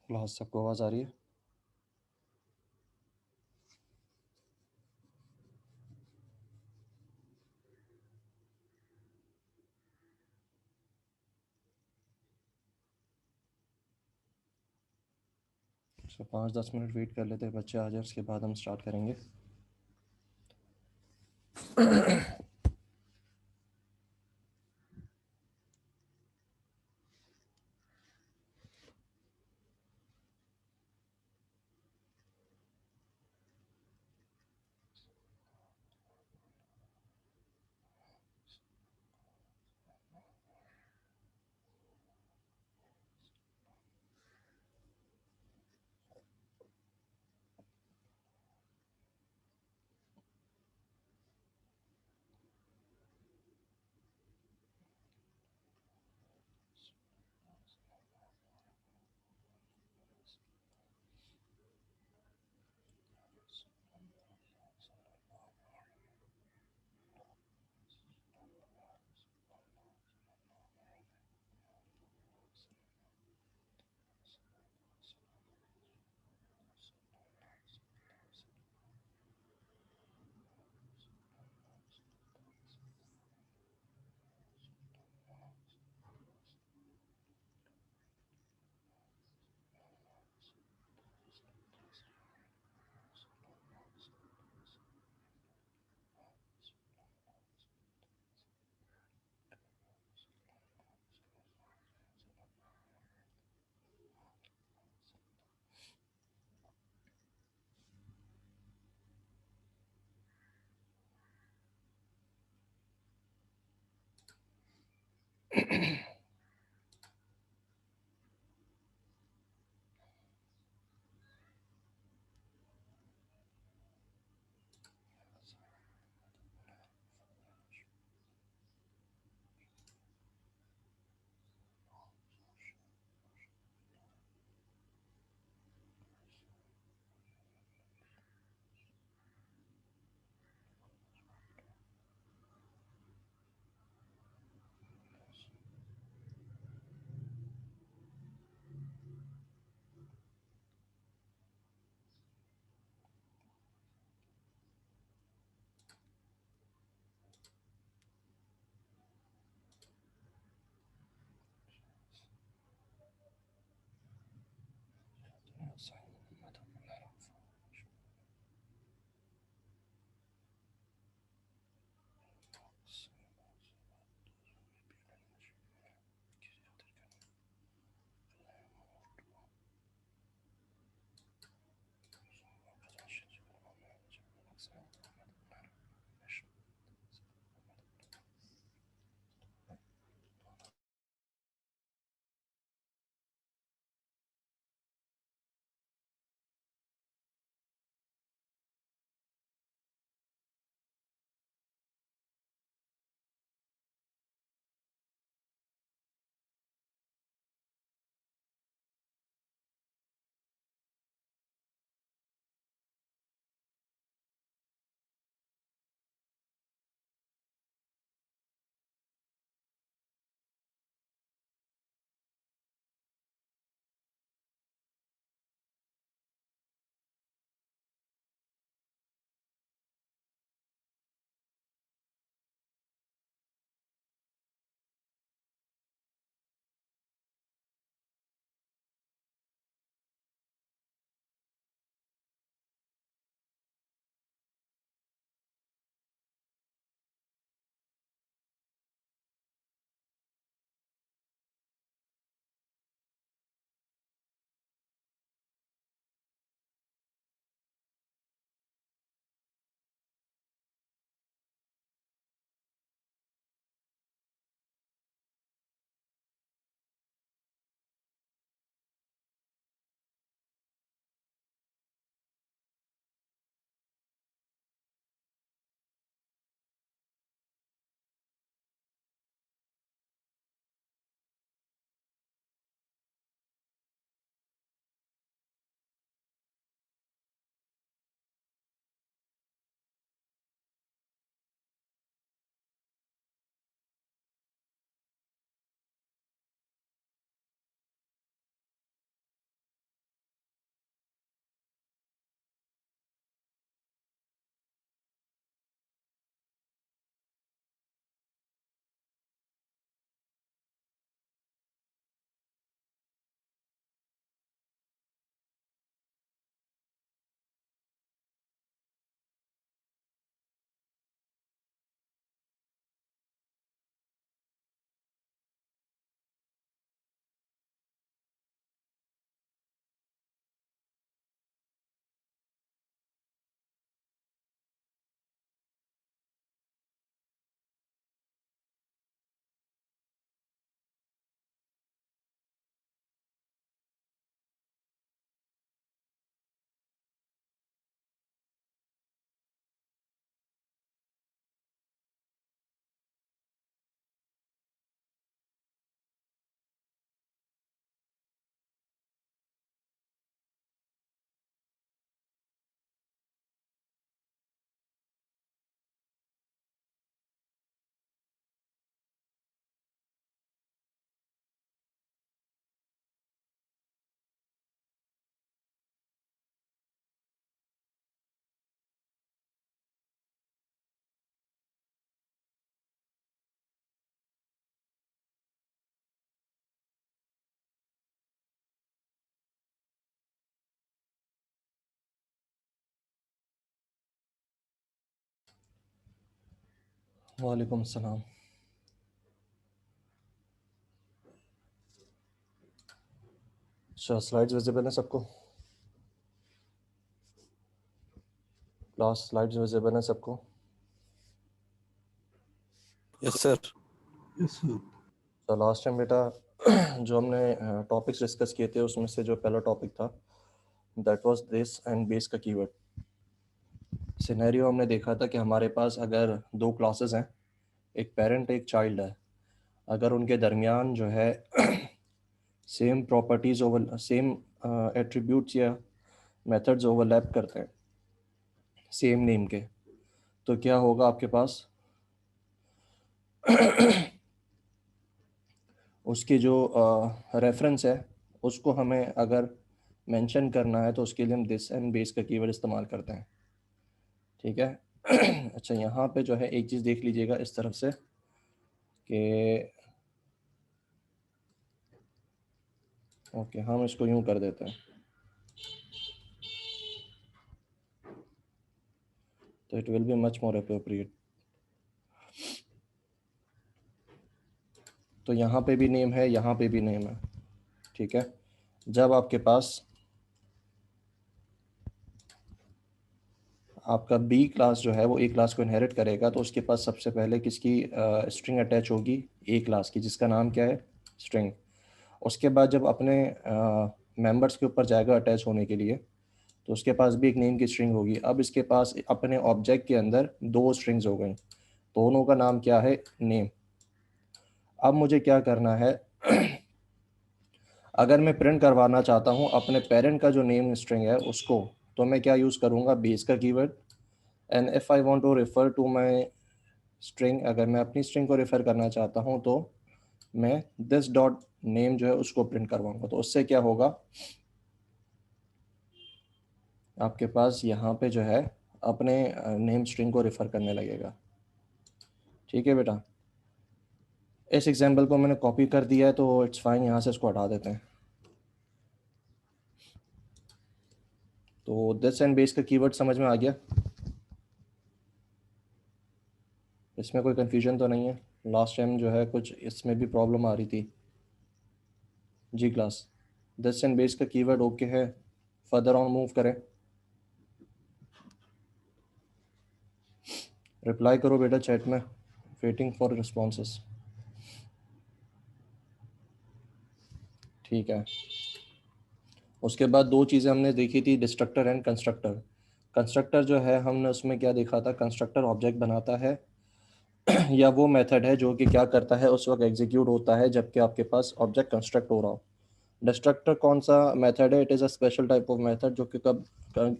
Class सबको आवाज़ आ रही है। सो 5-10 मिनट वेट कर लेते हैं, बच्चे आ जाए, उसके बाद हम स्टार्ट करेंगे। वालेकुम सलाम। अच्छा, स्लाइड्स विजिबल हैं सबको? क्लास स्लाइड्स विजिबल हैं सबको? Yes sir. तो लास्ट टाइम बेटा जो हमने टॉपिक्स डिस्कस किए थे उसमें से जो पहला टॉपिक था that was this and base का कीवर्ड। सिनेरियो हमने देखा था कि हमारे पास अगर दो क्लासेस हैं, एक पेरेंट एक चाइल्ड है, अगर उनके दरमियान जो है same properties over same attributes या मेथड्स ओवरलैप करते हैं सेम नेम के, तो क्या होगा आपके पास उसकी जो रेफरेंस है उसको हमें अगर मेंशन करना है तो उसके लिए हम दिस एंड बेस का कीवर्ड इस्तेमाल करते हैं। ठीक है। अच्छा, यहाँ पे जो है एक चीज़ देख लीजिएगा इस तरफ से कि ओके हम इसको यूँ कर देते हैं तो it will be much more appropriate. तो यहाँ पे भी नेम है, यहाँ पे भी नेम है। ठीक है। जब आपके पास आपका बी क्लास जो है वो ए क्लास को इनहेरिट करेगा तो उसके पास सबसे पहले किसकी स्ट्रिंग अटैच होगी? ए क्लास की, जिसका नाम क्या है? स्ट्रिंग। उसके बाद जब अपने मेंबर्स के ऊपर जाएगा अटैच होने के लिए तो उसके पास भी एक नेम की स्ट्रिंग होगी। अब इसके पास अपने ऑब्जेक्ट के अंदर दो स्ट्रिंग्स हो गई, दोनों का नाम क्या है? नेम। अब मुझे क्या करना है? अगर मैं प्रिंट करवाना चाहता हूँ अपने पेरेंट का जो नेम स्ट्रिंग है उसको, तो मैं क्या यूज़ करूँगा? बेस का keyword. And if I want to refer to my string, अगर मैं अपनी स्ट्रिंग को रेफर करना चाहता हूँ तो मैं दिस डॉट नेम जो है उसको प्रिंट करवाऊंगा। तो उससे क्या होगा? आपके पास यहाँ पे जो है अपने नेम स्ट्रिंग को रेफर करने लगेगा। ठीक है बेटा, इस एग्जाम्पल को मैंने कॉपी कर दिया है तो इट्स फाइन, यहाँ से इसको हटा देते हैं। तो दिस एंड बेस का कीवर्ड समझ में आ गया? इसमें कोई कन्फ्यूजन तो नहीं है? लास्ट टाइम जो है कुछ इसमें भी प्रॉब्लम आ रही थी। जी क्लास, दिस एंड बेस का कीवर्ड ओके है? फर्दर ऑन मूव करें? रिप्लाई करो बेटा चैट में, वेटिंग फॉर रिस्पॉन्सेस। ठीक है। उसके बाद दो चीज़ें हमने देखी थी, डिस्ट्रक्टर एंड कंस्ट्रक्टर। कंस्ट्रक्टर जो है हमने उसमें क्या देखा था? कंस्ट्रक्टर ऑब्जेक्ट बनाता है या वो मेथड है जो कि क्या करता है उस वक्त एग्जीक्यूट होता है जबकि आपके पास ऑब्जेक्ट कंस्ट्रक्ट हो रहा हो। डिस्ट्रक्टर कौन सा मेथड है? It is a special type of method जो कि कब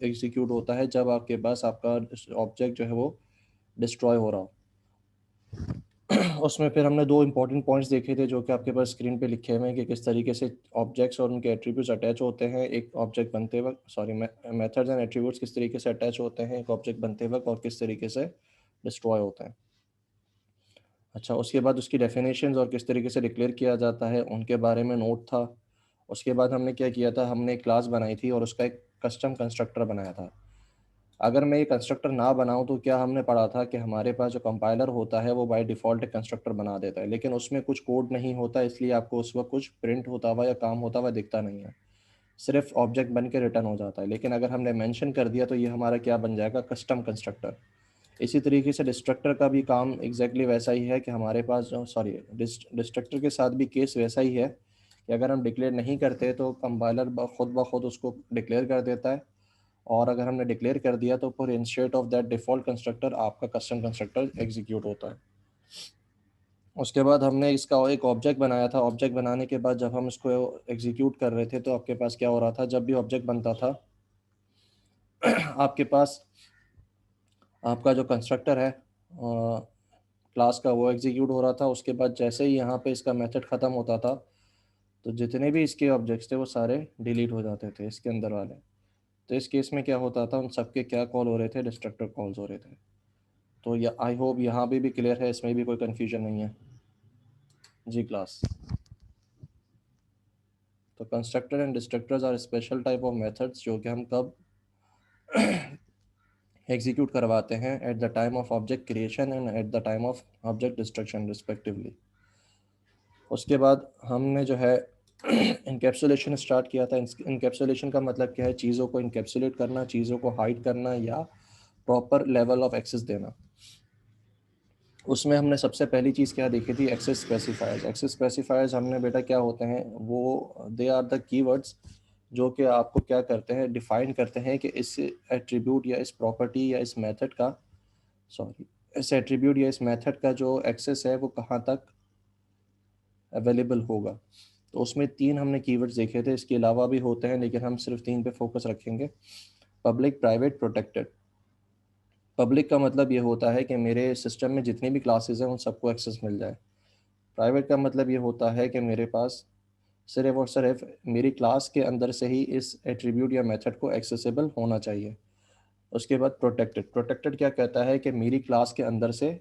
एग्जीक्यूट होता है? जब आपके पास आपका ऑब्जेक्ट जो है वो डिस्ट्रॉय हो रहा हो। उसमें फिर हमने दो इंपॉर्टेंट पॉइंट्स देखे थे जो कि आपके पास स्क्रीन पे लिखे हुए हैं कि किस तरीके से ऑब्जेक्ट्स और उनके एट्रीब्यूट्स अटैच होते हैं एक ऑब्जेक्ट बनते वक्त, सॉरी मेथड्स एंड एट्रीब्यूट्स किस तरीके से अटैच होते हैं एक ऑब्जेक्ट बनते वक्त और किस तरीके से डिस्ट्रॉय होते हैं। अच्छा, उसके बाद उसकी डेफिनेशंस और किस तरीके से डिक्लेयर किया जाता है उनके बारे में नोट था। उसके बाद हमने क्या किया था? हमने एक क्लास बनाई थी और उसका एक कस्टम कंस्ट्रक्टर बनाया था। अगर मैं ये कंस्ट्रक्टर ना बनाऊं तो क्या हमने पढ़ा था कि हमारे पास जो कंपाइलर होता है वो बाय डिफ़ॉल्ट एक कंस्ट्रक्टर बना देता है, लेकिन उसमें कुछ कोड नहीं होता, इसलिए आपको उस वक्त कुछ प्रिंट होता हुआ या काम होता हुआ दिखता नहीं है, सिर्फ ऑब्जेक्ट बन के रिटर्न हो जाता है। लेकिन अगर हमने मेंशन कर दिया तो ये हमारा क्या बन जाएगा? Custom constructor. इसी तरीके से डिस्ट्रक्टर का भी काम एग्जैक्टली वैसा ही है कि हमारे पास जो सॉरी डिस्ट्रक्टर के साथ भी केस वैसा ही है कि अगर हम डिक्लेयर नहीं करते तो कंपाइलर खुद ब खुद उसको डिक्लेयर कर देता है, और अगर हमने डिक्लेयर कर दिया तो फिर instead of that default constructor आपका कस्टम कंस्ट्रक्टर एग्जीक्यूट होता है। उसके बाद हमने इसका एक ऑब्जेक्ट बनाया था। ऑब्जेक्ट बनाने के बाद जब हम इसको एग्जीक्यूट कर रहे थे तो आपके पास क्या हो रहा था? जब भी ऑब्जेक्ट बनता था आपके पास आपका जो कंस्ट्रक्टर है क्लास का वो एग्जीक्यूट हो रहा था। उसके बाद जैसे ही यहाँ पे इसका मेथड ख़त्म होता था तो जितने भी इसके ऑब्जेक्ट्स थे वो सारे डिलीट हो जाते थे इसके अंदर वाले। तो इस केस में क्या होता था? उन सबके क्या कॉल हो रहे थे? डिस्ट्रक्टर कॉल्स हो रहे थे। तो या आई होप यहाँ पे भी क्लियर है, इसमें भी कोई कन्फ्यूजन नहीं है। जी क्लास, तो constructor and destructors are special type of methods जो कि हम कब एग्जीक्यूट करवाते हैं at the time of object creation and at the time of object destruction respectively. उसके बाद हमने जो है इनकेप्सुलेशन स्टार्ट किया था। इनकेप्सुलेशन का मतलब क्या है? चीज़ों को इनकेप्सुलेट करना, चीज़ों को हाइड करना या प्रॉपर लेवल ऑफ एक्सेस देना। उसमें हमने सबसे पहली चीज़ क्या देखी थी? Access specifiers. एक्सेस स्पेसिफायर्स हमने बेटा क्या होते हैं? वो दे आर द कीवर्ड्स जो कि आपको क्या करते हैं? डिफाइन करते हैं कि इस एट्रीब्यूट या इस प्रॉपर्टी या इस मेथड का इस एट्रीब्यूट या इस मेथड का जो एक्सेस है वो कहाँ तक अवेलेबल होगा। तो उसमें 3 हमने कीवर्ड्स देखे थे, इसके अलावा भी होते हैं लेकिन हम सिर्फ 3 पे फोकस रखेंगे। Public, private, protected. पब्लिक का मतलब ये होता है कि मेरे सिस्टम में जितनी भी क्लासेस हैं उन सबको एक्सेस मिल जाए। प्राइवेट का मतलब ये होता है कि मेरे पास सिर्फ और सिर्फ मेरी क्लास के अंदर से ही इस एट्रीब्यूट या मेथड को एक्सेसिबल होना चाहिए। उसके बाद प्रोटेक्टेड। प्रोटेक्टेड क्या कहता है कि मेरी क्लास के अंदर से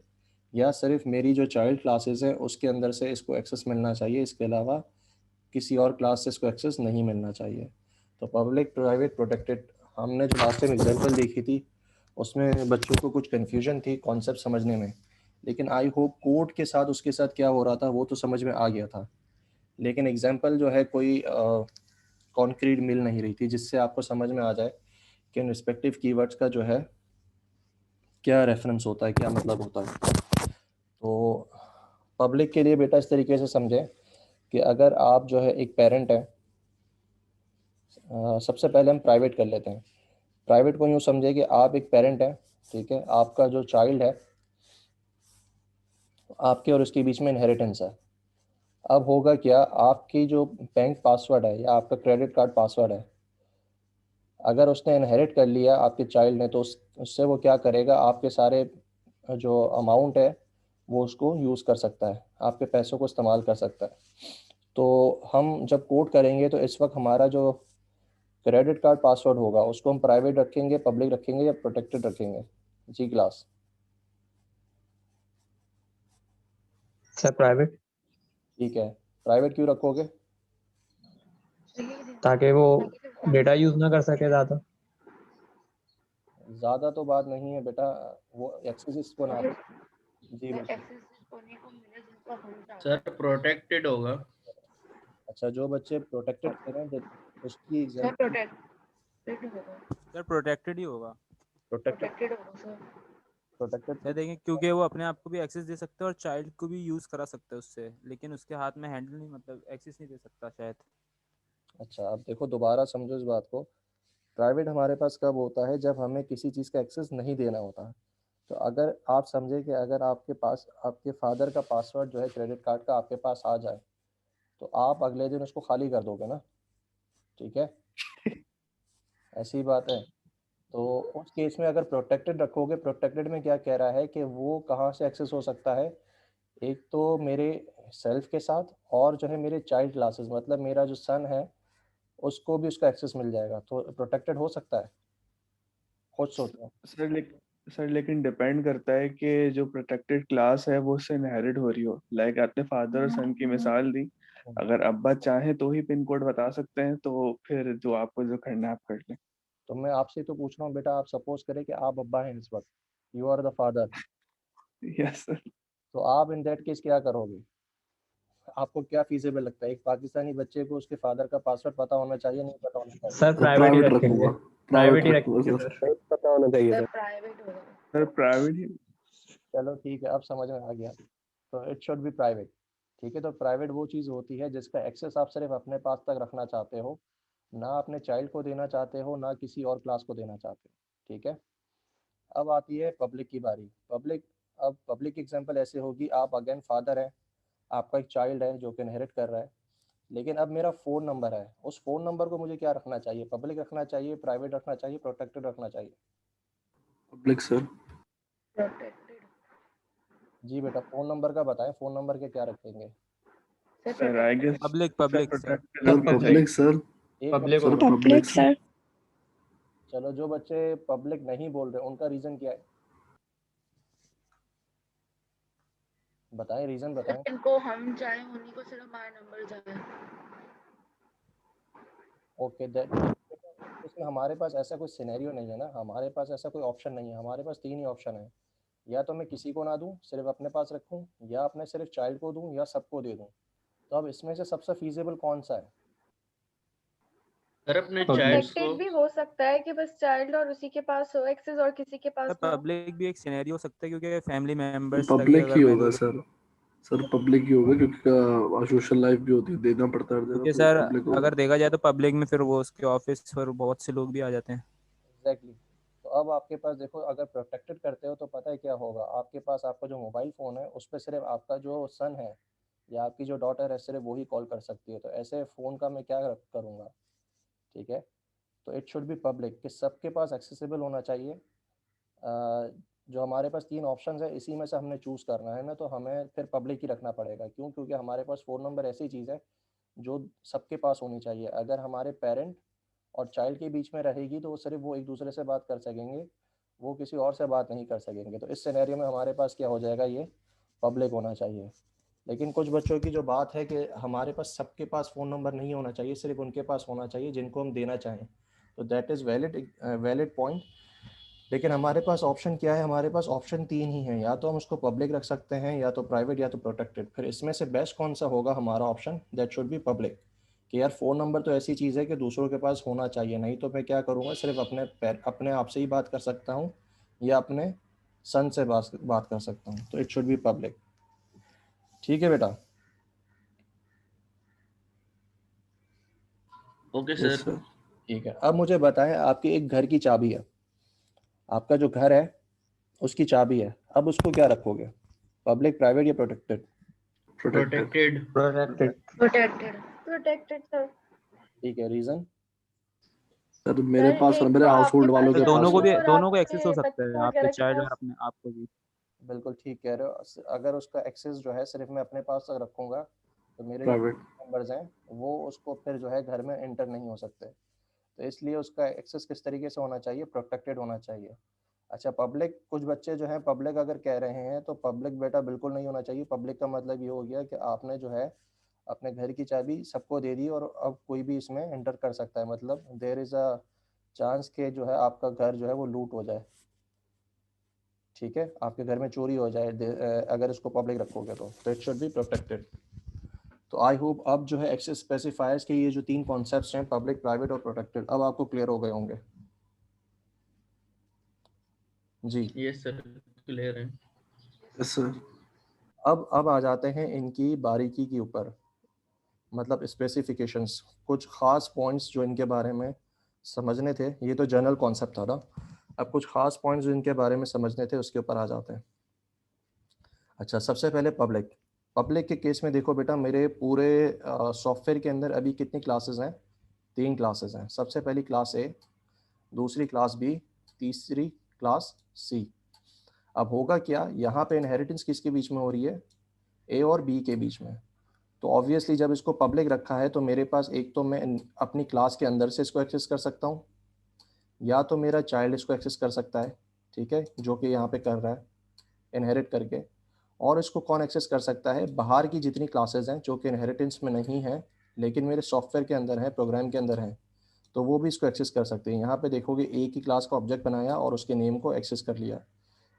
या सिर्फ मेरी जो चाइल्ड क्लासेस हैं उसके अंदर से इसको एक्सेस मिलना चाहिए, इसके अलावा किसी और क्लास से इसको एक्सेस नहीं मिलना चाहिए। तो पब्लिक, प्राइवेट, प्रोटेक्टेड। हमने जो लास्ट टाइम एग्जांपल देखी थी उसमें बच्चों को कुछ कन्फ्यूजन थी कॉन्सेप्ट समझने में, लेकिन आई होप कोड के साथ उसके साथ क्या हो रहा था वो तो समझ में आ गया था, लेकिन एग्जांपल जो है कोई कॉन्क्रीट मिल नहीं रही थी जिससे आपको समझ में आ जाए कि इन रिस्पेक्टिव कीवर्ड्स का जो है क्या रेफरेंस होता है, क्या मतलब होता है। तो पब्लिक के लिए बेटा इस तरीके से समझें कि अगर आप जो है एक पेरेंट है, सबसे पहले हम प्राइवेट कर लेते हैं। प्राइवेट को यूँ समझे कि आप एक पेरेंट हैं, ठीक है, आपका जो चाइल्ड है, आपके और उसके बीच में इनहेरिटेंस है। अब होगा क्या, आपकी जो बैंक पासवर्ड है या आपका क्रेडिट कार्ड पासवर्ड है, अगर उसने इनहेरिट कर लिया आपके चाइल्ड ने, तो उससे वो क्या करेगा, आपके सारे जो अमाउंट है वो उसको यूज़ कर सकता है, आपके पैसों को इस्तेमाल कर सकता है। तो हम जब कोड करेंगे तो इस वक्त हमारा जो क्रेडिट कार्ड पासवर्ड होगा उसको हम प्राइवेट रखेंगे, पब्लिक रखेंगे या प्रोटेक्टेड रखेंगे? जी क्लास। Sir private. ठीक है, प्राइवेट क्यों रखोगे? ताकि वो डेटा यूज ना कर सके ज़्यादा। ज़्यादा तो बात नहीं है बेटा, वो एक्सेस इसको ना। जी बेटा। सर प्रोटेक्टेड होगा। अच्छा, जो बच्चे प्रोटेक्टेड कह रहे हैं उसकी सर एग्जाम्पल सर प्रोटेक्टेड ही होगा। प्रोटेक्टेड होगा सर। सर देखें, क्योंकि वो अपने आप को भी एक्सेस दे सकता है और चाइल्ड को भी यूज करा सकता है उससे, लेकिन उसके हाथ में हैंडल नहीं, मतलब एक्सेस नहीं दे सकता शायद। अच्छा, अब देखो दोबारा समझो इस बात को। प्राइवेट हमारे पास कब होता है? जब हमें किसी चीज़ का एक्सेस नहीं देना होता। तो अगर आप समझे कि अगर आपके पास आपके फादर का पासवर्ड जो है क्रेडिट कार्ड का आपके पास आ जाए तो आप अगले दिन उसको खाली कर दोगे ना, ठीक है, ऐसी बात है। तो उस केस में अगर प्रोटेक्टेड रखोगे, प्रोटेक्टेड में क्या कह रहा है कि वो कहाँ से एक्सेस हो सकता है? एक तो मेरे सेल्फ के साथ, और जो है मेरे चाइल्ड क्लासेस, मतलब मेरा जो सन है उसको भी उसका एक्सेस मिल जाएगा, तो प्रोटेक्टेड हो सकता है। खुद सोचो। सर लेकिन डिपेंड करता है कि जो प्रोटेक्टेड क्लास है वो उससे इनहेरिट हो रही हो। लाइक आपने फादर और सन की मिसाल दी, अगर अब्बा चाहे तो ही पिन कोड बता सकते हैं, तो फिर जो आपको जो करना है आप कर लें। तो मैं आपसे तो पूछ रहा हूँ बेटा, आप सपोज करें कि आप अब्बा हैं इस वक्त, you are the father, yes sir. तो आप इन दैट केस क्या करोगे? आपको क्या फीजेबल लगता है? एक पाकिस्तानी बच्चे को उसके फादर का पासवर्ड पता होना चाहिए, नहीं पता होना चाहिए? सर प्राइवेट ही प्राइवेट रखेंगे। रखूंगा, प्राइवेट प्राइवेट ही रखूंगा रखेंगे सर। सर। नहीं पता होना चाहिए सर सर। प्राइवेट होगा। सर प्राइवेट ही। चलो ठीक है, अब समझ में आ गया। तो इट शुड बी प्राइवेट। ठीक है, तो प्राइवेट वो चीज़ होती है जिसका एक्सेस आप सिर्फ अपने पास तक रखना चाहते हो, ना अपने चाइल्ड को देना चाहते हो, ना किसी और क्लास को देना चाहते हो, ठीक है। अब आती है पब्लिक की बारी। पब्लिक, अब पब्लिक एग्जांपल ऐसे होगी, आप अगेन फादर हैं, आपका एक चाइल्ड है जो कि इनहेरिट कर रहा है, लेकिन अब मेरा फ़ोन नंबर है, उस फ़ोन नंबर को मुझे क्या रखना चाहिए? पब्लिक रखना चाहिए, प्राइवेट रखना चाहिए, प्रोटेक्टेड रखना चाहिए? Public sir. प्रोटेक्टेड। जी बेटा, फ़ोन नंबर का बताएं, फ़ोन नंबर के क्या रखेंगे? Sir I guess public sir public sir. Protected sir रखना चाहिए। Public sir. एक पब्लिक सर होगा। Public sir. चलो, जो बच्चे पब्लिक नहीं बोल रहे उनका रीज़न क्या है? बताएं, रीज़न बताएं। इनको हम चाहे उन्हीं को सिर्फ हमारा नंबर जाए। ओके दैट, इसमें हमारे पास ऐसा कोई सिनेरियो नहीं है ना, हमारे पास ऐसा कोई ऑप्शन नहीं है, हमारे पास 3 ही ऑप्शन है, या तो मैं किसी को ना दूं, सिर्फ अपने पास रखूं, या अपने सिर्फ चाइल्ड को दूं, या सबको दे दूं। तो अब इसमें से सबसे फीजिबल कौन सा है? सर अपने Public. चाइल्ड्स प्रोटेक्टेड को भी हो सकता है कि बस चाइल्ड और उसी के पास हो एक्सेस और किसी के पास ना हो। पब्लिक भी एक सिनेरियो हो सकता है क्योंकि फैमिली मेंबर्स तक भी पब्लिक ही अगर होगा वैल्यू, सर पब्लिक ही होगा क्योंकि सोशल लाइफ भी होती है, देना पड़ता है हर जगह, क्योंकि तो सर पब्लिक होगा। अगर देखा जाए तो पब्लिक में फिर वो उसके ऑफिस पर बहुत से लोग भी आ जाते हैं। एग्जैक्टली। तो अब आपके पास देखो, अगर प्रोटेक्टेड करते हो तो पता है क्या होगा, आपके पास आपका जो मोबाइल फ़ोन है उस पर सिर्फ आपका जो सन है या आपकी जो डॉटर है सिर्फ वही कॉल कर सकती है। तो ऐसे फ़ोन का मैं क्या करूँगा? ठीक है, तो इट शुड बी पब्लिक, कि सबके पास एक्सेसिबल होना चाहिए। जो हमारे पास 3 ऑप्शंस है इसी में से हमने चूज़ करना है ना, तो हमें फिर पब्लिक ही रखना पड़ेगा। क्यों? क्योंकि हमारे पास फ़ोन नंबर ऐसी चीज़ है जो सबके पास होनी चाहिए। अगर हमारे पेरेंट और चाइल्ड के बीच में रहेगी तो वो सिर्फ वो एक दूसरे से बात कर सकेंगे, वो किसी और से बात नहीं कर सकेंगे। तो इस सिनेरियो में हमारे पास क्या हो जाएगा, ये पब्लिक होना चाहिए। लेकिन कुछ बच्चों की जो बात है कि हमारे पास सबके पास फ़ोन नंबर नहीं होना चाहिए, सिर्फ उनके पास होना चाहिए जिनको हम देना चाहें, तो दैट इज़ वैलिड पॉइंट। लेकिन हमारे पास ऑप्शन क्या है? हमारे पास ऑप्शन 3 ही हैं, या तो हम उसको पब्लिक रख सकते हैं, या तो प्राइवेट, या तो प्रोटेक्टेड। फिर इसमें से बेस्ट कौन सा होगा? हमारा option that should be public, कि यार फ़ोन नंबर तो ऐसी चीज़ है कि दूसरों के पास होना चाहिए, नहीं तो मैं क्या करूँगा, सिर्फ अपने आप से ही बात कर सकता हूँ, या अपने सन से बात कर सकता हूँ। तो इट शुड बी पब्लिक। ठीक है बेटा? Okay yes sir. सर। ठीक है, अब मुझे बताएं, आपकी एक घर की चाबी है, आपका जो घर है उसकी चाबी है, अब उसको क्या रखोगे, पब्लिक, प्राइवेट, या protected? Protected. Protected. Protected. Protected sir. ठीक है, रीज़न? सर मेरे सर पास और एक मेरे तो हाउस आपके होल्ड वालों पास तो के दोनों पास को है। भी, और दोनों को एक्सेस हो आपके सकता है, बच्चों आपके वगैरह के चाइल्ड और पास। अपने आपको भी। बिल्कुल ठीक कह रहे हो। अगर उसका एक्सेस जो है सिर्फ मैं अपने पास तक रखूँगा तो मेरे जो प्राइवेट। मेंबर्स हैं वो उसको फिर जो है घर में एंटर नहीं हो सकते। तो इसलिए उसका एक्सेस किस तरीके से होना चाहिए? प्रोटेक्टेड होना चाहिए। अच्छा, पब्लिक, कुछ बच्चे जो हैं पब्लिक अगर कह रहे हैं तो पब्लिक बेटा बिल्कुल नहीं होना चाहिए। पब्लिक का मतलब ये हो गया कि आपने जो है अपने घर की चाबी सबको दे दी और अब कोई भी इसमें एंटर कर सकता है, मतलब देयर इज़ अ चांस के जो है आपका घर जो है वो लूट हो जाए। ठीक है, आपके घर में चोरी हो जाए अगर इसको पब्लिक रखोगे तो इट शुड बी प्रोटेक्टेड। तो आई होप अब जो है एक्सेस स्पेसिफायर्स के ये जो 3 कॉन्सेप्ट्स हैं, पब्लिक, प्राइवेट और प्रोटेक्टेड, अब आपको क्लियर हो गए होंगे। जी। यस सर, क्लियर है। Yes sir. अब आ जाते हैं इनकी बारीकी के ऊपर, मतलब स्पेसिफिकेशंस, कुछ ख़ास पॉइंट्स जो इनके बारे में समझने थे। ये तो जनरल कॉन्सेप्ट था ना, अब कुछ ख़ास पॉइंट्स जो इनके बारे में समझने थे उसके ऊपर आ जाते हैं। अच्छा, सबसे पहले पब्लिक। पब्लिक के केस में देखो बेटा, मेरे पूरे सॉफ्टवेयर के अंदर अभी कितनी क्लासेस हैं? 3 क्लासेस हैं। सबसे पहली क्लास ए, दूसरी क्लास बी, तीसरी क्लास सी। अब होगा क्या, यहाँ पे इनहेरिटेंस किसके बीच में हो रही है? ए और बी के बीच में। तो ऑब्वियसली जब इसको पब्लिक रखा है तो मेरे पास एक तो मैं अपनी क्लास के अंदर से इसको एक्सेस कर सकता हूँ, या तो मेरा चाइल्ड इसको एक्सेस कर सकता है, ठीक है, जो कि यहाँ पे कर रहा है इनहेरिट करके। और इसको कौन एक्सेस कर सकता है? बाहर की जितनी क्लासेस हैं जो कि इनहेरिटेंस में नहीं है लेकिन मेरे सॉफ्टवेयर के अंदर है, प्रोग्राम के अंदर है, तो वो भी इसको एक्सेस कर सकते हैं। यहाँ पे देखोगे ए की क्लास का ऑब्जेक्ट बनाया और उसके नेम को एक्सेस कर लिया।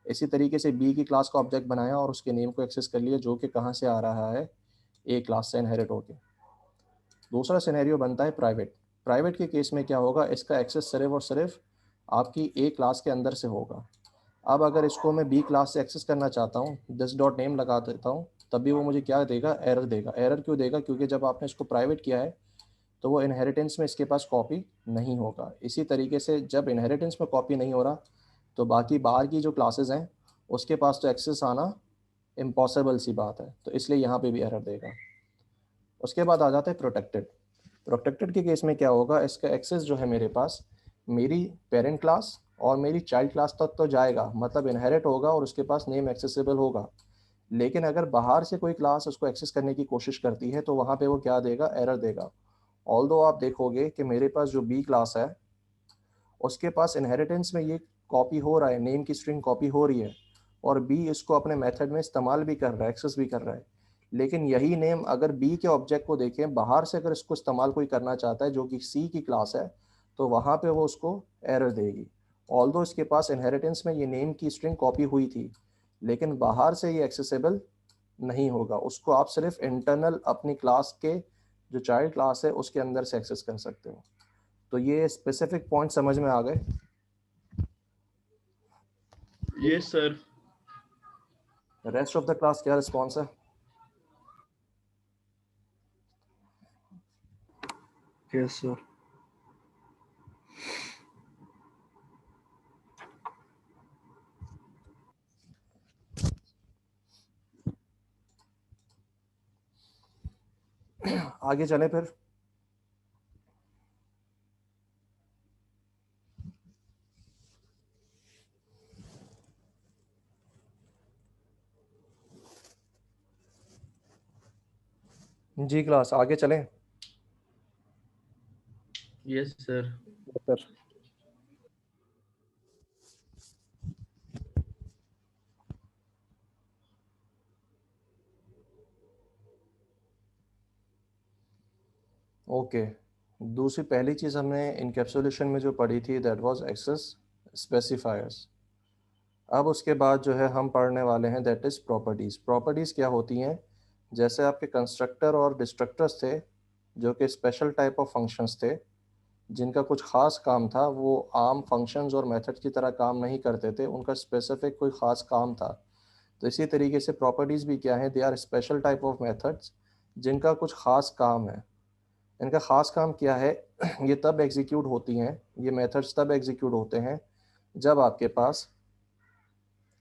इसी तरीके से बी की क्लास का ऑब्जेक्ट बनाया और उसके नेम को एक्सेस कर लिया, जो कि कहाँ से आ रहा है? ए क्लास से इनहेरिट होके। दूसरा सिनेरियो बनता है प्राइवेट। प्राइवेट के केस में क्या होगा, इसका एक्सेस सिर्फ और सिर्फ आपकी ए क्लास के अंदर से होगा। अब अगर इसको मैं बी क्लास से एक्सेस करना चाहता हूँ, दिस डॉट नेम लगा देता हूँ, तब भी वो मुझे क्या देगा? एरर देगा। एरर क्यों देगा? क्योंकि जब आपने इसको प्राइवेट किया है तो वो इनहेरिटेंस में इसके पास कॉपी नहीं होगा। इसी तरीके से जब इनहेरिटेंस में कॉपी नहीं हो रहा तो बाकी बाहर की जो क्लासेस हैं उसके पास तो एक्सेस आना इम्पॉसिबल सी बात है, तो इसलिए यहाँ पे भी एरर देगा। उसके बाद आ जाता है प्रोटेक्टेड। प्रोटेक्टेड के केस में क्या होगा, इसका एक्सेस जो है मेरे पास मेरी पेरेंट क्लास और मेरी चाइल्ड क्लास तक तो जाएगा, मतलब इनहेरिट होगा और उसके पास नेम एक्सेसिबल होगा। लेकिन अगर बाहर से कोई क्लास उसको एक्सेस करने की कोशिश करती है तो वहाँ पे वो क्या देगा? एरर देगा। ऑल्दो आप देखोगे कि मेरे पास जो बी क्लास है उसके पास इनहेरिटेंस में ये कॉपी हो रहा है, नेम की स्ट्रिंग कॉपी हो रही है और बी इसको अपने मेथड में इस्तेमाल भी कर रहा है, एक्सेस भी कर रहा है। लेकिन यही नेम अगर बी के ऑब्जेक्ट को देखें, बाहर से अगर इसको इस्तेमाल कोई करना चाहता है जो कि सी की क्लास है, तो वहाँ पे वो उसको एरर देगी। ऑल्दो इसके पास इनहेरिटेंस में ये नेम की स्ट्रिंग कॉपी हुई थी, लेकिन बाहर से ये एक्सेसिबल नहीं होगा, उसको आप सिर्फ इंटरनल अपनी क्लास के जो चाइल्ड क्लास है उसके अंदर से एक्सेस कर सकते हो। तो ये स्पेसिफिक पॉइंट समझ में आ गए? Yes sir. Rest of the class क्या रिस्पॉन्स है? Yes sir. आगे चलें फिर। जी क्लास आगे चलें। Yes sir. फिर ओके, दूसरी पहली चीज़ हमने इनकैप्सुलेशन में जो पढ़ी थी दैट वाज एक्सेस स्पेसिफायर्स। अब उसके बाद जो है हम पढ़ने वाले हैं दैट इज़ प्रॉपर्टीज़। प्रॉपर्टीज़ क्या होती हैं? जैसे आपके कंस्ट्रक्टर और डिस्ट्रक्टर्स थे जो कि स्पेशल टाइप ऑफ फंक्शंस थे जिनका कुछ ख़ास काम था, वो आम फंक्शंस और मेथड्स की तरह काम नहीं करते थे, उनका स्पेसिफिक कोई ख़ास काम था। तो इसी तरीके से प्रॉपर्टीज़ भी क्या हैं? They are special type of methods जिनका कुछ ख़ास काम है। इनका ख़ास काम क्या है? ये तब एग्जीक्यूट होती हैं, ये मेथड्स तब एग्जीक्यूट होते हैं जब आपके पास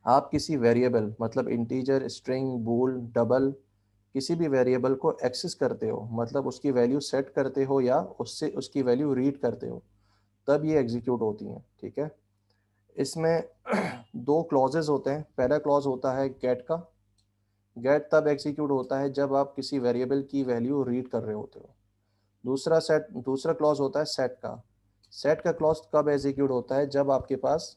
आप किसी वेरिएबल मतलब इंटीजर, स्ट्रिंग, बूल, डबल किसी भी वेरिएबल को एक्सेस करते हो, मतलब उसकी वैल्यू सेट करते हो या उससे उसकी वैल्यू रीड करते हो, तब ये एग्जीक्यूट होती हैं। ठीक है, इसमें दो क्लॉजेज होते हैं। पहला क्लॉज होता है गेट का। गेट तब एग्जीक्यूट होता है जब आप किसी वेरिएबल की वैल्यू रीड कर रहे होते हो। दूसरा क्लॉज होता है सेट का। सेट का क्लॉज कब एग्जीक्यूट होता है? जब आपके पास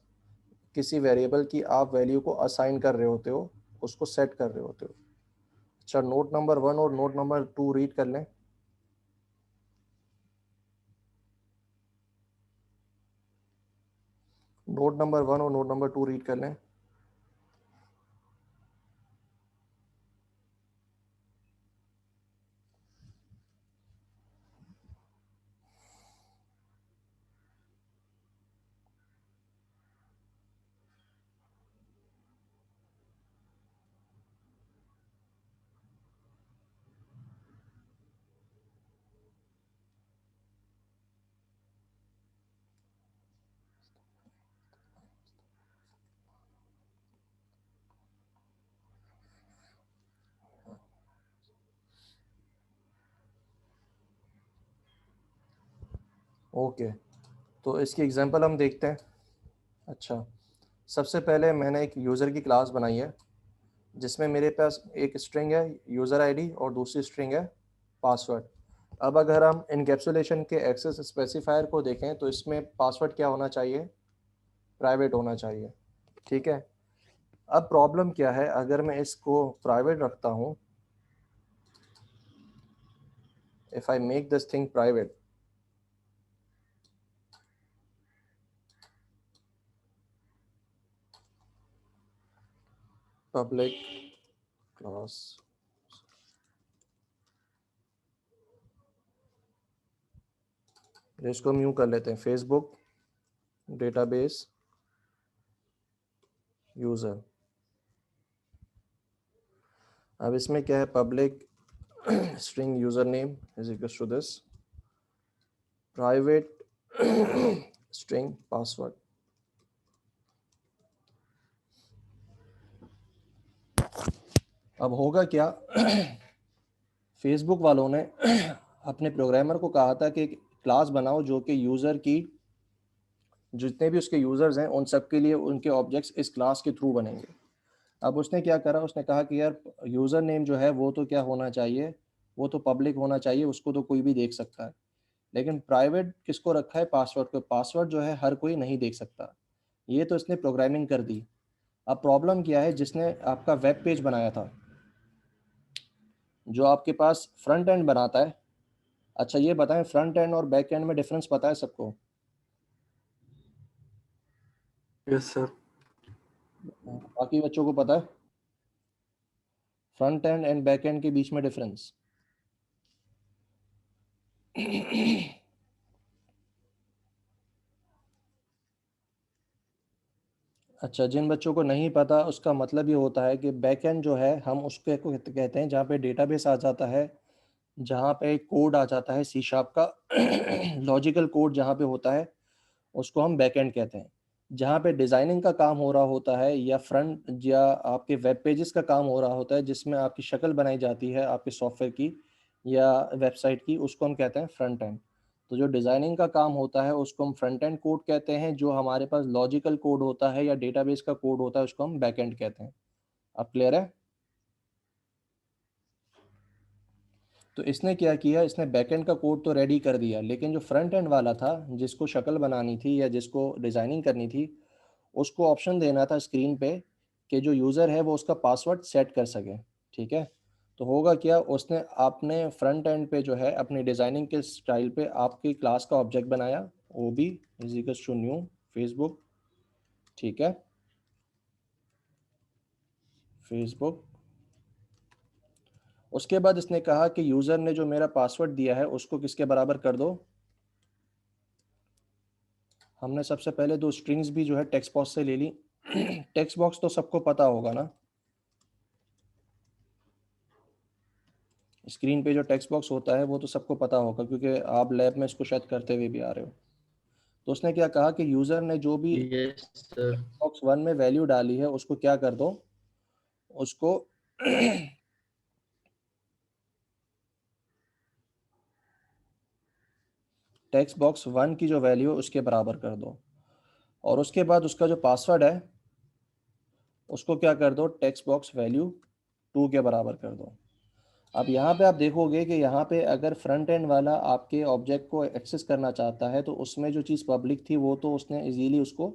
किसी वेरिएबल की आप वैल्यू को असाइन कर रहे होते हो, उसको सेट कर रहे होते हो। अच्छा, नोट नंबर 1 और नोट नंबर 2 रीड कर लें। नोट नंबर 1 और नोट नंबर 2 रीड कर लें। ओके, तो इसकी एग्जांपल हम देखते हैं। अच्छा, सबसे पहले मैंने एक यूज़र की क्लास बनाई है जिसमें मेरे पास एक स्ट्रिंग है यूज़र आईडी और दूसरी स्ट्रिंग है पासवर्ड। अब अगर हम इनकैप्सुलेशन के एक्सेस स्पेसिफायर को देखें तो इसमें पासवर्ड क्या होना चाहिए? प्राइवेट होना चाहिए। ठीक है, अब प्रॉब्लम क्या है? अगर मैं इसको प्राइवेट रखता हूँ, if I make this thing private, public class, इसको हम यूँ कर लेते हैं, फेसबुक डेटाबेस यूज़र। अब इसमें क्या है? Public string user name is equals to this, private string password. अब होगा क्या? फेसबुक वालों ने अपने प्रोग्रामर को कहा था कि एक क्लास बनाओ जो कि यूज़र की जितने भी उसके यूज़र्स हैं उन सब के लिए उनके ऑब्जेक्ट्स इस क्लास के थ्रू बनेंगे। अब उसने क्या करा? उसने कहा कि यार यूज़र नेम जो है वो तो क्या होना चाहिए? वो तो पब्लिक होना चाहिए, उसको तो कोई भी देख सकता है। लेकिन प्राइवेट किसको रखा है? पासवर्ड को। पासवर्ड जो है हर कोई नहीं देख सकता। ये तो इसने प्रोग्रामिंग कर दी। अब प्रॉब्लम क्या है? जिसने आपका वेब पेज बनाया था, जो आपके पास फ्रंट एंड बनाता है, अच्छा ये बताएं फ्रंट एंड और बैक एंड में डिफरेंस पता है सबको? Yes sir. बाकी बच्चों को पता है front end and back and के बीच में डिफरेंस? अच्छा, जिन बच्चों को नहीं पता उसका मतलब ये होता है कि बैक एंड जो है हम उसको कहते हैं जहाँ पे डेटाबेस आ जाता है, जहाँ पे कोड आ जाता है सी शार्प का लॉजिकल कोड जहाँ पे होता है उसको हम बैक एंड कहते हैं। जहाँ पे डिज़ाइनिंग का काम हो रहा होता है या फ्रंट या आपके वेब पेजेस का काम हो रहा होता है जिसमें आपकी शक्ल बनाई जाती है आपके सॉफ्टवेयर की या वेबसाइट की, उसको हम कहते हैं फ्रंट एंड। तो जो डिज़ाइनिंग का काम होता है उसको हम फ्रंट एंड कोड कहते हैं, जो हमारे पास लॉजिकल कोड होता है या डेटाबेस का कोड होता है उसको हम बैक एंड कहते हैं। अब क्लियर है? तो इसने क्या किया, इसने बैकएंड का कोड तो रेडी कर दिया, लेकिन जो फ्रंट एंड वाला था जिसको शक्ल बनानी थी या जिसको डिज़ाइनिंग करनी थी, उसको ऑप्शन देना था स्क्रीन पे कि जो यूज़र है वो उसका पासवर्ड सेट कर सके। ठीक है, तो होगा क्या, उसने आपने फ्रंट एंड पे जो है अपनी डिज़ाइनिंग के स्टाइल पे आपकी क्लास का ऑब्जेक्ट बनाया, O B is equals to new Facebook. ठीक है, फेसबुक। उसके बाद इसने कहा कि यूज़र ने जो मेरा पासवर्ड दिया है उसको किसके बराबर कर दो। हमने सबसे पहले दो स्ट्रिंग्स भी जो है टेक्स्ट बॉक्स से ले ली। टेक्स्ट बॉक्स तो सबको पता होगा ना, स्क्रीन पे जो टेक्स्ट बॉक्स होता है वो तो सबको पता होगा क्योंकि आप लैब में इसको शायद करते हुए भी आ रहे हो। तो उसने क्या कहा कि यूज़र ने जो भी यस सर। बॉक्स 1 में वैल्यू डाली है उसको क्या कर दो, उसको टेक्स्ट बॉक्स 1 की जो वैल्यू है उसके बराबर कर दो, और उसके बाद उसका जो पासवर्ड है उसको क्या कर दो, टेक्स्ट बॉक्स वैल्यू 2 के बराबर कर दो। अब यहाँ पे आप देखोगे कि यहाँ पे अगर फ्रंट एंड वाला आपके ऑब्जेक्ट को एक्सेस करना चाहता है तो उसमें जो चीज़ पब्लिक थी वो तो उसने इजीली उसको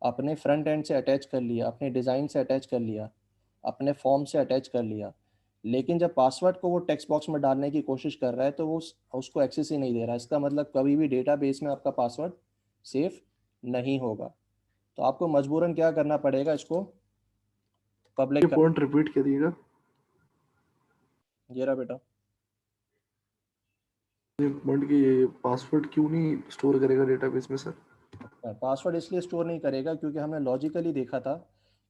अपने फ्रंट एंड से अटैच कर लिया, अपने डिज़ाइन से अटैच कर लिया, अपने फॉर्म से अटैच कर लिया। लेकिन जब पासवर्ड को वो टेक्स्ट बॉक्स में डालने की कोशिश कर रहा है तो वो उसको एक्सेस ही नहीं दे रहा। इसका मतलब कभी भी डेटाबेस में आपका पासवर्ड सेफ नहीं होगा। तो आपको मजबूरन क्या करना पड़ेगा, इसको ये पब्लिक कर। पॉइंट रिपीट करिएगा। ये रहा बेटा। ये पॉइंट की ये पासवर्ड क्यों नहीं स्टोर करेगा डेटाबेस में सर? पासवर्ड इसलिए स्टोर नहीं करेगा क्योंकि हमने लॉजिकली देखा था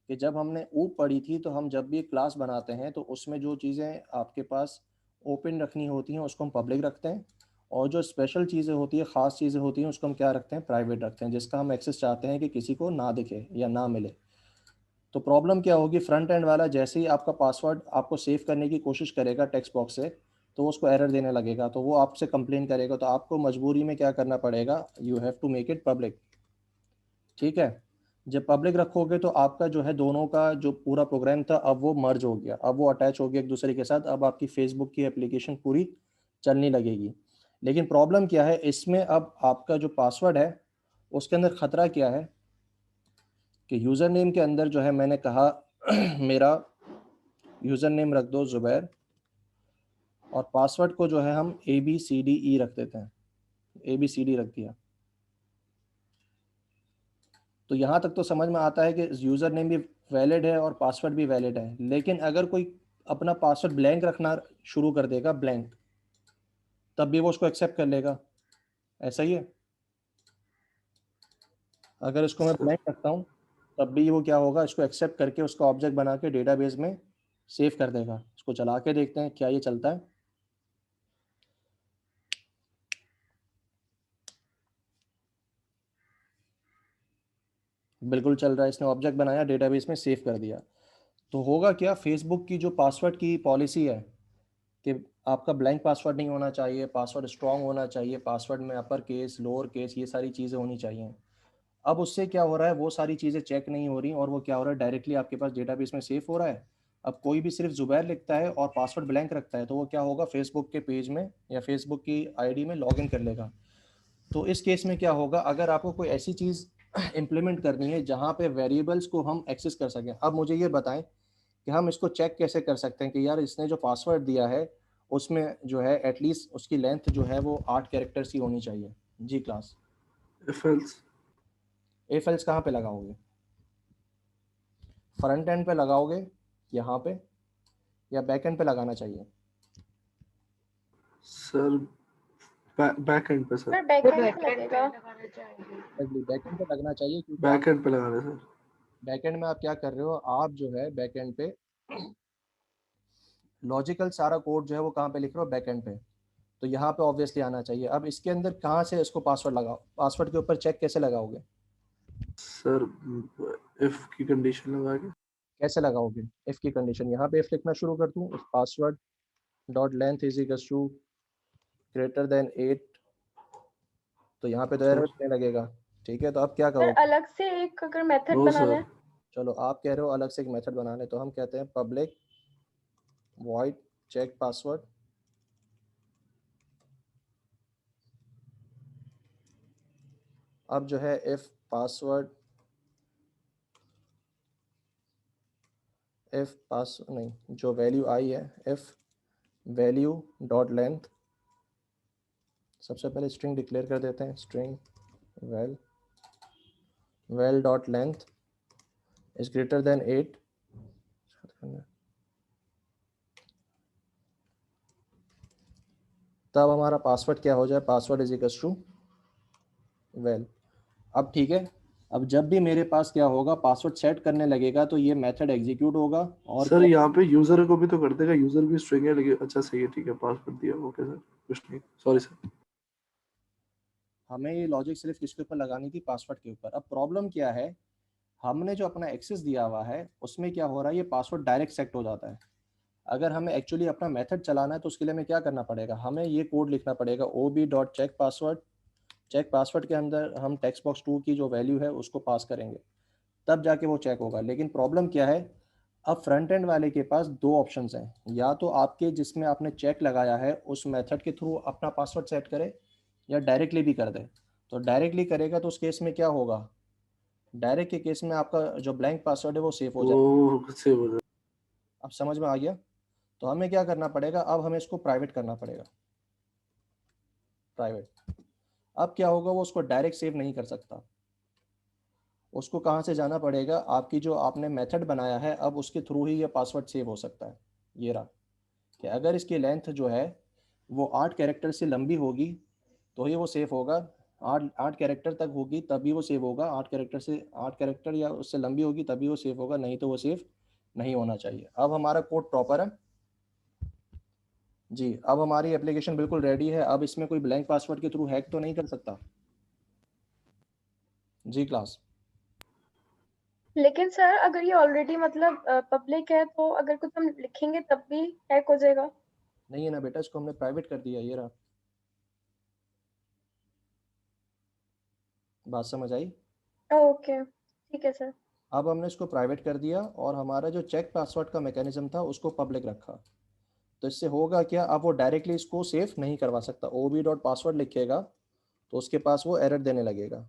कि जब हमने ऊप पढ़ी थी तो हम जब भी क्लास बनाते हैं तो उसमें जो चीज़ें आपके पास ओपन रखनी होती हैं उसको हम पब्लिक रखते हैं, और जो स्पेशल चीज़ें होती है, ख़ास चीज़ें होती हैं, उसको हम क्या रखते हैं, प्राइवेट रखते हैं, जिसका हम एक्सेस चाहते हैं कि किसी को ना दिखे या ना मिले। तो प्रॉब्लम क्या होगी, फ्रंट एंड वाला जैसे ही आपका पासवर्ड आपको सेव करने की कोशिश करेगा टेक्स्ट बॉक्स से तो उसको एरर देने लगेगा, तो वो आपसे कंप्लेन करेगा। तो आपको मजबूरी में क्या करना पड़ेगा, you have to make it public. ठीक है, जब पब्लिक रखोगे तो आपका जो है दोनों का जो पूरा प्रोग्राम था अब वो मर्ज हो गया, अब वो अटैच हो गया एक दूसरे के साथ, अब आपकी फेसबुक की एप्लीकेशन पूरी चलने लगेगी। लेकिन प्रॉब्लम क्या है इसमें, अब आपका जो पासवर्ड है उसके अंदर ख़तरा क्या है कि यूज़र नेम के अंदर जो है मैंने कहा मेरा यूज़र नेम रख दो ज़ुबैर, और पासवर्ड को जो है हम ABCDE रख देते हैं, ABCD रख दिया। तो यहाँ तक तो समझ में आता है कि यूज़र नेम भी वैलिड है और पासवर्ड भी वैलिड है। लेकिन अगर कोई अपना पासवर्ड ब्लैंक रखना शुरू कर देगा, ब्लैंक, तब भी वो उसको एक्सेप्ट कर लेगा। ऐसा ही है, अगर इसको मैं ब्लैंक रखता हूँ तब भी वो क्या होगा, इसको एक्सेप्ट करके उसका ऑब्जेक्ट बना के डेटाबेस में सेव कर देगा। इसको चला के देखते हैं क्या ये चलता है। बिल्कुल चल रहा है, इसने ऑब्जेक्ट बनाया, डेटाबेस में सेव कर दिया। तो होगा क्या, फेसबुक की जो पासवर्ड की पॉलिसी है कि आपका ब्लैंक पासवर्ड नहीं होना चाहिए, पासवर्ड स्ट्रांग होना चाहिए, पासवर्ड में अपर केस लोअर केस ये सारी चीज़ें होनी चाहिए। अब उससे क्या हो रहा है, वो सारी चीज़ें चेक नहीं हो रही और वो क्या हो रहा है, डायरेक्टली आपके पास डेटाबेस में सेव हो रहा है। अब कोई भी सिर्फ ज़ुबैर लिखता है और पासवर्ड ब्लैंक रखता है तो वो क्या होगा, फेसबुक के पेज में या फेसबुक की आईडी में लॉगिन कर लेगा। तो इस केस में क्या होगा, अगर आपको कोई ऐसी चीज़ इम्प्लीमेंट करनी है जहाँ पे वेरिएबल्स को हम एक्सेस कर सकें। अब मुझे ये बताएं कि हम इसको चेक कैसे कर सकते हैं कि यार इसने जो पासवर्ड दिया है उसमें जो है एटलीस्ट उसकी लेंथ जो है वो 8 कैरेक्टर्स ही होनी चाहिए। जी class, if else if else कहाँ पे लगाओगे? फ्रंट एंड पे लगाओगे यहाँ पे या बैक एंड पे लगाना चाहिए? सर बैक एंड पे सर, सर बैकएंड पे लगेगा। बैक एंड पे लगना चाहिए क्योंकि बैक एंड पे लगाना है सर। बैक एंड में आप क्या कर रहे हो, आप जो है बैक एंड पे लॉजिकल सारा कोड जो है वो कहाँ पे लिख रहे हो, बैक एंड पे। तो यहाँ पे ऑब्वियसली आना चाहिए। अब इसके अंदर कहाँ से इसको पासवर्ड लगाओ, पासवर्ड के ऊपर चेक कैसे लगाओगे? सर इफ की कंडीशन लगा के। कैसे लगाओगे इफ की कंडीशन? यहाँ पे इफ लिखना शुरू कर दूँ, if password dot length is equals to greater than 8, तो यहाँ पे तो एरर देने लगेगा। ठीक है, तो अब क्या सर करोगे? अलग से एक अगर मेथड नो बनाना सर, है। चलो आप कह रहे हो अलग से एक मेथड बनाने, तो हम कहते हैं पब्लिक वॉइड चेक पासवर्ड। अब जो है इफ पासवर्ड नहीं, जो वैल्यू आई है इफ वैल्यू डॉट लेंथ, सबसे पहले स्ट्रिंग डिक्लेयर कर देते हैं, string well dot length is greater than 8, तब हमारा पासवर्ड क्या हो जाए, password is equal to well. अब ठीक है, अब जब भी मेरे पास क्या होगा, पासवर्ड सेट करने लगेगा तो ये मेथड एग्जीक्यूट होगा और सर क्या? यहाँ पे यूजर को भी तो कर देगा, यूजर भी स्ट्रिंग है लेकिन अच्छा सही है, ठीक है पासवर्ड दिया, ओके सर, कुछ नहीं, सॉरी सर। हमें ये लॉजिक सिर्फ किसके ऊपर लगानी थी, पासवर्ड के ऊपर। अब प्रॉब्लम क्या है, हमने जो अपना एक्सेस दिया हुआ है उसमें क्या हो रहा है, ये पासवर्ड डायरेक्ट सेट हो जाता है। अगर हमें एक्चुअली अपना मेथड चलाना है तो उसके लिए हमें क्या करना पड़ेगा, हमें ये कोड लिखना पड़ेगा ob.checkPassword। चेक पासवर्ड के अंदर हम टेक्स्ट बॉक्स 2 की जो वैल्यू है उसको पास करेंगे, तब जाके वो चेक होगा। लेकिन प्रॉब्लम क्या है, अब फ्रंट एंड वाले के पास दो ऑप्शंस हैं, या तो आपके जिसमें आपने चेक लगाया है उस मेथड के थ्रू अपना पासवर्ड सेट करे या डायरेक्टली भी कर दे। तो डायरेक्टली करेगा तो उस केस में क्या होगा, डायरेक्ट के केस में आपका जो ब्लैंक पासवर्ड है वो सेफ हो जाए। वो सेव हो जाए। अब समझ में आ गया? तो हमें क्या करना पड़ेगा, अब हमें इसको प्राइवेट करना पड़ेगा, प्राइवेट। अब क्या होगा, वो उसको डायरेक्ट सेव नहीं कर सकता, उसको कहाँ से जाना पड़ेगा, आपकी जो आपने मेथड बनाया है अब उसके थ्रू ही ये पासवर्ड सेव हो सकता है। ये रहा कि अगर इसकी लेंथ जो है वो 8 कैरेक्टर से लंबी होगी तो ही वो सेव होगा, 8 कैरेक्टर तक होगी तभी वो सेव होगा, 8 कैरेक्टर या उससे लंबी होगी तभी वो सेव होगा, नहीं तो वो सेव नहीं होना चाहिए। अब हमारा कोड प्रॉपर है जी, अब हमारी एप्लीकेशन बिल्कुल रेडी है। अब इसमें कोई ब्लैंक पासवर्ड के थ्रू हैक तो नहीं कर सकता जी क्लास? लेकिन सर अगर ये ऑलरेडी मतलब पब्लिक है तो अगर कुछ हम लिखेंगे तब भी हैक हो जाएगा। नहीं है ना बेटा, इसको हमने प्राइवेट कर दिया, ये रहा। बात समझ आई? ओके ठीक है सर। अब हमने इसको प्राइवेट कर दिया और हमारा जो चेक पासवर्ड का मैकेनिज्म था उसको पब्लिक रखा। तो इससे होगा क्या, अब वो डायरेक्टली इसको सेव नहीं करवा सकता, ob.password लिखेगा तो उसके पास वो एरर देने लगेगा।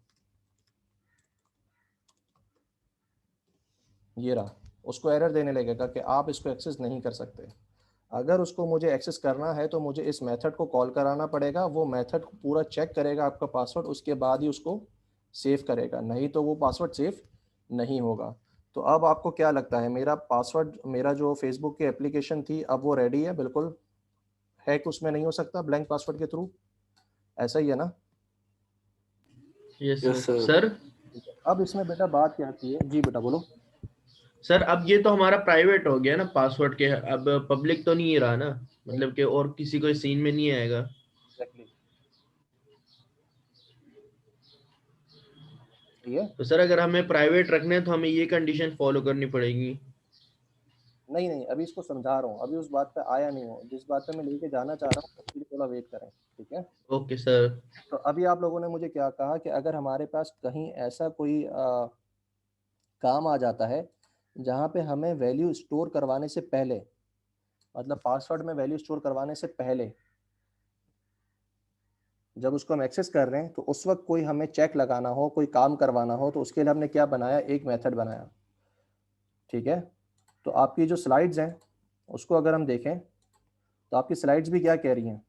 ये रहा, उसको एरर देने लगेगा कि आप इसको एक्सेस नहीं कर सकते। अगर उसको मुझे एक्सेस करना है तो मुझे इस मेथड को कॉल कराना पड़ेगा, वो मेथड पूरा चेक करेगा आपका पासवर्ड, उसके बाद ही उसको सेव करेगा, नहीं तो वो पासवर्ड सेव नहीं होगा। तो अब आपको क्या लगता है, मेरा पासवर्ड, मेरा जो फेसबुक की एप्लीकेशन थी अब वो रेडी है बिल्कुल, हैक उसमें नहीं हो सकता ब्लैंक पासवर्ड के थ्रू, ऐसा ही है ना? Yes yes sir. Sir. Sir अब इसमें बेटा बात क्या आती है जी, बेटा बोलो। सर अब ये तो हमारा प्राइवेट हो गया ना पासवर्ड के, अब पब्लिक तो नहीं रहा ना, मतलब कि और किसी को सीन में नहीं आएगा। एग्जैक्टली, सही है। तो सर अगर हमें प्राइवेट रखने हैं तो हमें ये कंडीशन फॉलो करनी पड़ेगी। नहीं नहीं, अभी इसको समझा रहा हूँ, अभी उस बात पे आया नहीं हूँ, जिस बात पे मैं लेके जाना चाह रहा हूँ उसके लिए थोड़ा वेट करें, ठीक है? Okay sir. तो अभी आप लोगों ने मुझे क्या कहा कि अगर हमारे पास कहीं ऐसा कोई काम आ जाता है जहाँ पे हमें वैल्यू स्टोर करवाने से पहले, मतलब पासवर्ड में वैल्यू स्टोर करवाने से पहले जब उसको हम एक्सेस कर रहे हैं तो उस वक्त कोई हमें चेक लगाना हो, कोई काम करवाना हो, तो उसके लिए हमने क्या बनाया, एक मेथड बनाया, ठीक है? तो आपकी जो स्लाइड्स हैं उसको अगर हम देखें तो आपकी स्लाइड्स भी क्या कह रही हैं,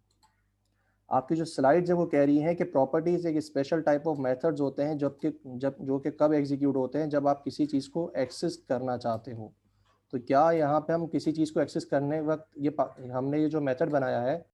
आपकी जो स्लाइड्स है वो कह रही हैं कि प्रॉपर्टीज एक स्पेशल टाइप ऑफ मेथड्स होते हैं जब जो कि कब एग्जीक्यूट होते हैं, जब आप किसी चीज़ को एक्सेस करना चाहते हो। तो क्या यहाँ पे हम किसी चीज़ को एक्सेस करने वक्त हमने ये जो मेथड बनाया है